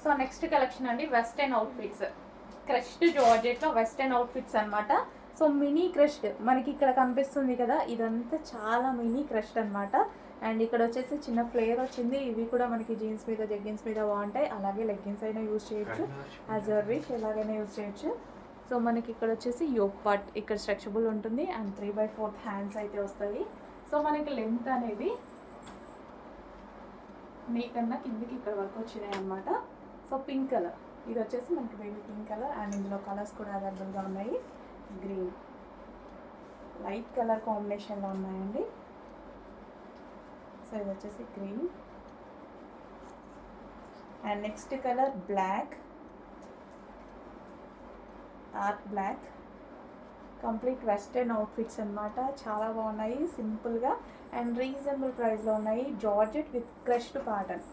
So next collection అండి western outfits, crushed జార్జెట్లో western outfits అనమాట. సో మినీ క్రష్డ్ మనకి ఇక్కడ కనిపిస్తుంది కదా, ఇదంతా చాలా మినీ క్రష్డ్ అనమాట. అండ్ ఇక్కడ వచ్చేసి చిన్న ఫ్లేర్ వచ్చింది. ఇవి కూడా మనకి జీన్స్ మీద జెగ్గిన్స్ మీద బాగుంటాయి. అలాగే లెగ్గిన్స్ అయినా యూజ్ చేయొచ్చు, యాజ్ అ విష్ ఎలాగైనా యూజ్ చేయొచ్చు. సో మనకి ఇక్కడ వచ్చేసి యోక్ పార్ట్ ఇక్కడ స్ట్రెచబుల్ ఉంటుంది అండ్ 3/4 హ్యాండ్స్ అయితే వస్తాయి. సో మనకి లెంత్ అనేది మీకన్నా కిందికి ఇక్కడ వరకు వచ్చినాయి అనమాట. సో పింక్ కలర్, ఇది వచ్చేసి మనకి బేబీ పింక్ కలర్ అండ్ ఇందులో కలర్స్ కూడా అవైలబుల్గా ఉన్నాయి. గ్రీన్, లైట్ కలర్ కాంబినేషన్లో ఉన్నాయండి. సో ఇది వచ్చేసి green and next colour black, art black. Complete western outfits అనమాట, చాలా బాగున్నాయి సింపుల్గా అండ్ రీజనబుల్ ప్రైస్లో ఉన్నాయి. Georgette with crushed pattern.